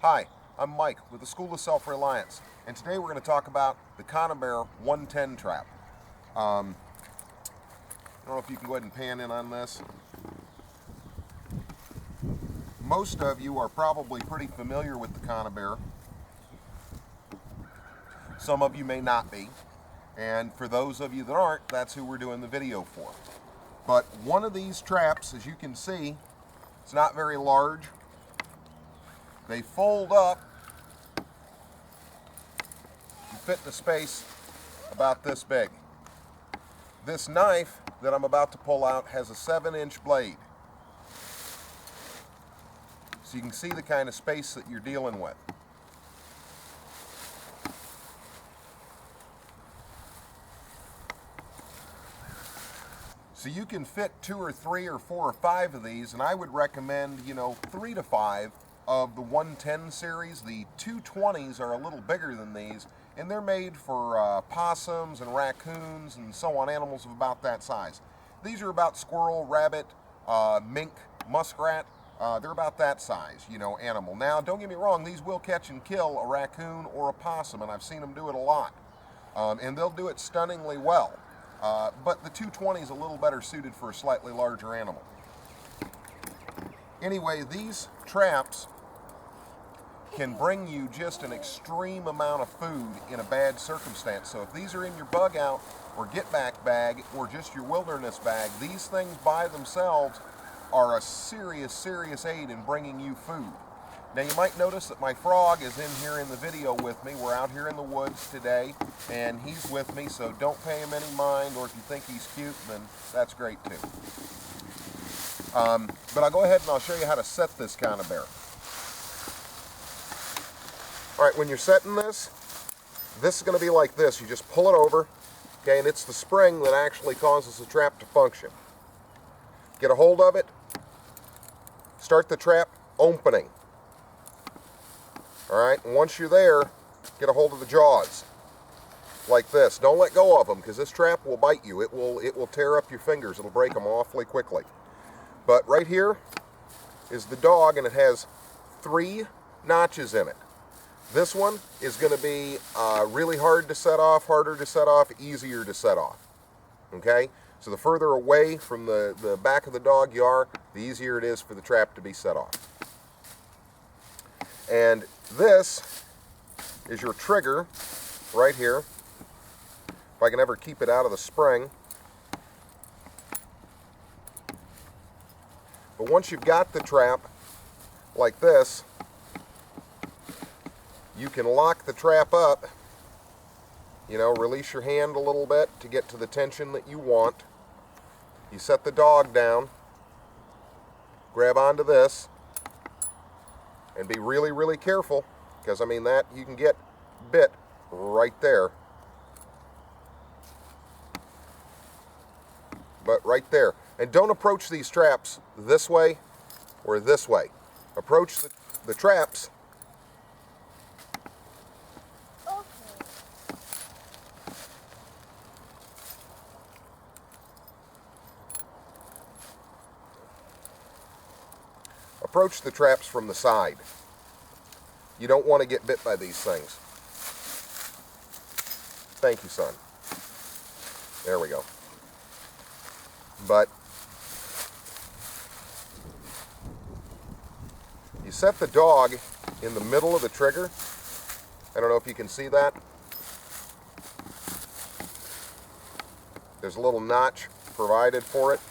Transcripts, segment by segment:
Hi, I'm Mike with the School of Self-Reliance, and today we're going to talk about the Conibear 110 trap. I don't know if you can go ahead and pan in on this. Most of you are probably pretty familiar with the Conibear. Some of you may not be, and for those of you that aren't, that's who we're doing the video for. But one of these traps, as you can see, it's not very large. They fold up and fit in a space about this big. This knife that I'm about to pull out has a 7-inch blade. So you can see the kind of space that you're dealing with. So you can fit 2 or 3 or 4 or 5 of these, and I would recommend, 3 to 5 of the 110 series. The 220s are a little bigger than these, and they're made for possums and raccoons and so on, animals of about that size. These are about squirrel, rabbit, mink, muskrat. They're about that size, animal. Now, don't get me wrong, these will catch and kill a raccoon or a possum, and I've seen them do it a lot. And they'll do it stunningly well. But the 220 is a little better suited for a slightly larger animal. Anyway, these traps can bring you just an extreme amount of food in a bad circumstance. So if these are in your bug out or get back bag or just your wilderness bag, these things by themselves are a serious aid in bringing you food. Now you might notice that my frog is in here in the video with me. We're out here in the woods today and he's with me, so don't pay him any mind, or if you think he's cute, then that's great too. But I'll go ahead and I'll show you how to set this Conibear. Alright, when you're setting this is going to be like this. You just pull it over, okay, and it's the spring that actually causes the trap to function. Get a hold of it, start the trap opening. Alright, and once you're there, get a hold of the jaws, like this. Don't let go of them, because this trap will bite you. It will tear up your fingers. It'll break them awfully quickly. But right here is the dog, and it has 3 notches in it. This one is going to be really hard to set off, harder to set off, easier to set off. Okay? So the further away from the back of the dog you are, the easier it is for the trap to be set off. And this is your trigger right here. If I can ever keep it out of the spring. But once you've got the trap like this, you can lock the trap up, release your hand a little bit to get to the tension that you want. You set the dog down, grab onto this, and be really careful, because that you can get bit right there. But right there. And don't approach these traps this way or this way. Approach the traps from the side. You don't want to get bit by these things. Thank you, son. There we go. But you set the dog in the middle of the trigger. I don't know if you can see that. There's a little notch provided for it.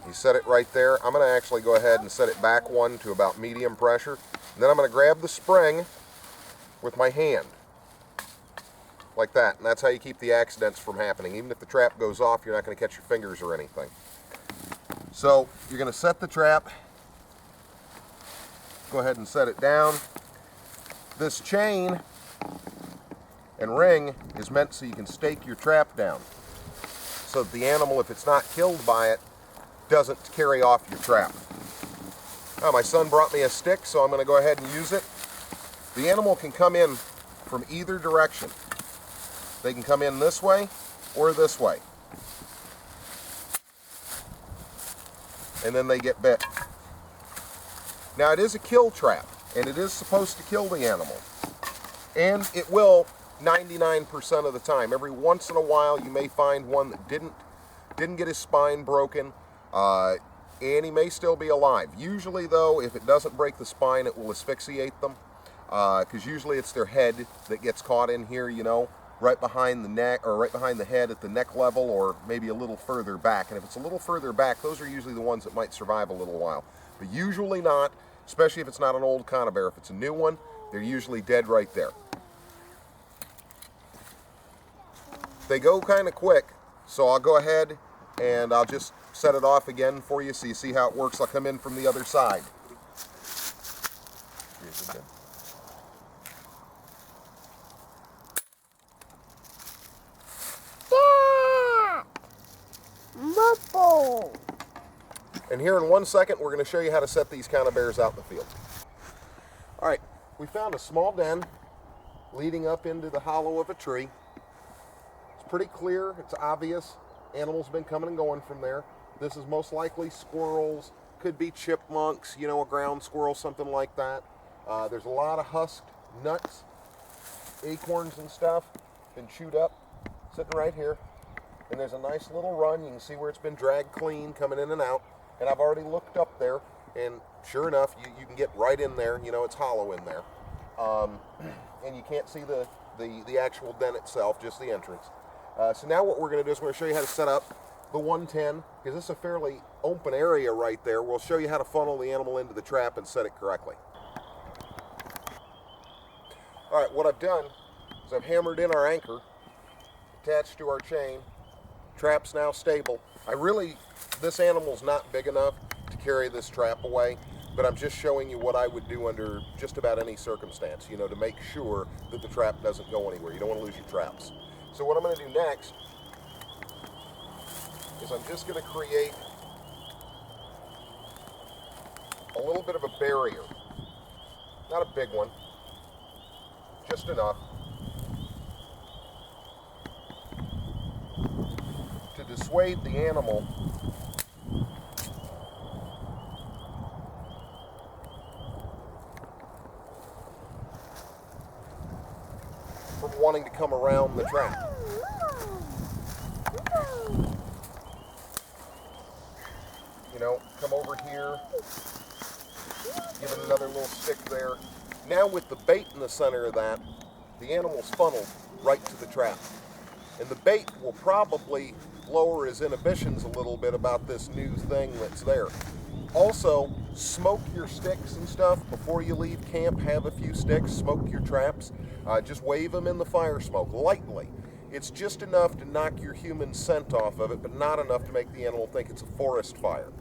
You set it right there. I'm going to actually go ahead and set it back one to about medium pressure. And then I'm going to grab the spring with my hand. Like that. And that's how you keep the accidents from happening. Even if the trap goes off, you're not going to catch your fingers or anything. So you're going to set the trap. Go ahead and set it down. This chain and ring is meant so you can stake your trap down. So that the animal, if it's not killed by it, doesn't carry off your trap. Oh, my son brought me a stick, so I'm going to go ahead and use it. The animal can come in from either direction. They can come in this way or this way. And then they get bit. Now, it is a kill trap. and it is supposed to kill the animal. And it will 99% of the time. Every once in a while you may find one that didn't get his spine broken, and he may still be alive. Usually though, if it doesn't break the spine, it will asphyxiate them, because usually it's their head that gets caught in here, you know, right behind the neck, or right behind the head at the neck level, or maybe a little further back. And if it's a little further back, those are usually the ones that might survive a little while. But usually not, especially if it's not an old conibear. If it's a new one, they're usually dead right there. They go kind of quick, so I'll go ahead and I'll just set it off again for you so you see how it works. I'll come in from the other side. And here in 1 second, we're going to show you how to set these conibears out in the field. All right, we found a small den leading up into the hollow of a tree. It's pretty clear, it's obvious. Animals have been coming and going from there. This is most likely squirrels, could be chipmunks, you know, a ground squirrel, something like that. There's a lot of husked nuts, acorns and stuff, been chewed up, sitting right here. And there's a nice little run. You can see where it's been dragged clean, coming in and out. And I've already looked up there, and sure enough, you can get right in there. You know, it's hollow in there. And you can't see the actual den itself, just the entrance. So now what we're going to do is we're going to show you how to set up the 110, because this is a fairly open area right there. We'll show you how to funnel the animal into the trap and set it correctly. All right, what I've done is I've hammered in our anchor, attached to our chain. Trap's now stable. This animal's not big enough to carry this trap away, but I'm just showing you what I would do under just about any circumstance, you know, to make sure that the trap doesn't go anywhere. You don't want to lose your traps. So what I'm going to do next is I'm just going to create a little bit of a barrier. Not a big one, just enough to dissuade the animal from wanting to come around the trap. You know, come over here, give it another little stick there. Now with the bait in the center of that, the animal's funneled right to the trap. And the bait will probably lower his inhibitions a little bit about this new thing that's there. Also, smoke your sticks and stuff before you leave camp. Have a few sticks, smoke your traps. Just wave them in the fire smoke lightly. It's just enough to knock your human scent off of it, but not enough to make the animal think it's a forest fire.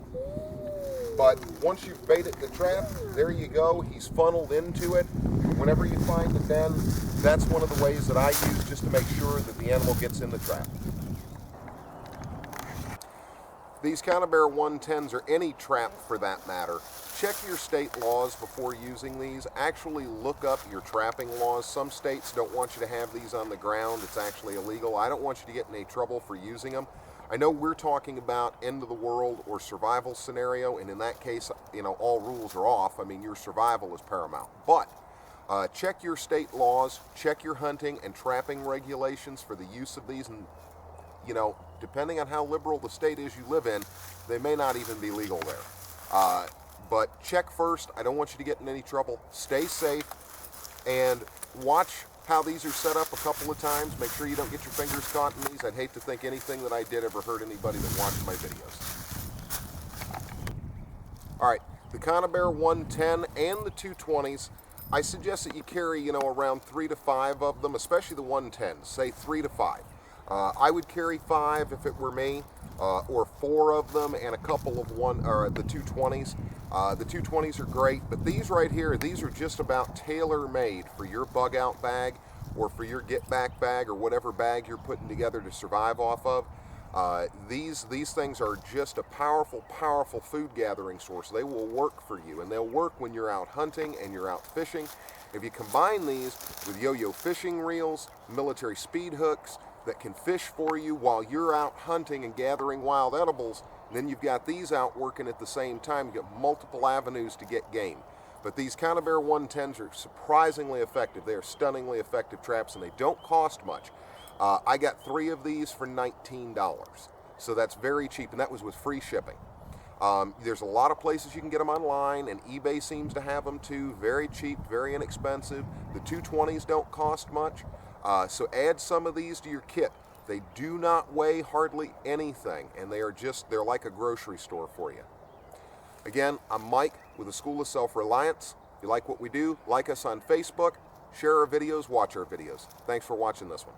But once you've baited the trap, there you go. He's funneled into it. Whenever you find the den, that's one of the ways that I use just to make sure that the animal gets in the trap. These Conibear 110s, or any trap for that matter, check your state laws before using these. Actually look up your trapping laws. Some states don't want you to have these on the ground. It's actually illegal. I don't want you to get in any trouble for using them. I know we're talking about end of the world or survival scenario, and in that case, you know, all rules are off. I mean, your survival is paramount. But check your state laws, check your hunting and trapping regulations for the use of these, and you know, depending on how liberal the state is you live in, they may not even be legal there. But check first. I don't want you to get in any trouble. Stay safe and watch how these are set up a couple of times. Make sure you don't get your fingers caught in these. I'd hate to think anything that I did ever hurt anybody that watched my videos. All right, the Conibear 110 and the 220s, I suggest that you carry, you know, around 3 to 5 of them, especially the 110s, say 3 to 5. I would carry 5 if it were me, or 4 of them and a couple of the 220s. The 220s are great, but these right here, these are just about tailor-made for your bug out bag or for your get back bag or whatever bag you're putting together to survive off of. These things are just a powerful, powerful food gathering source. They will work for you, and they'll work when you're out hunting and you're out fishing. If you combine these with yo-yo fishing reels, military speed hooks that can fish for you while you're out hunting and gathering wild edibles, then you've got these out working at the same time. You've got multiple avenues to get game. But these Conibear 110s are surprisingly effective. They are stunningly effective traps, and they don't cost much. I got 3 of these for $19, so that's very cheap, and that was with free shipping. There's a lot of places you can get them online, and eBay seems to have them too. Very cheap, very inexpensive. The 220s don't cost much, so add some of these to your kit. They do not weigh hardly anything, and they're like a grocery store for you. Again, I'm Mike with the School of Self-Reliance. If you like what we do, like us on Facebook, share our videos, watch our videos. Thanks for watching this one.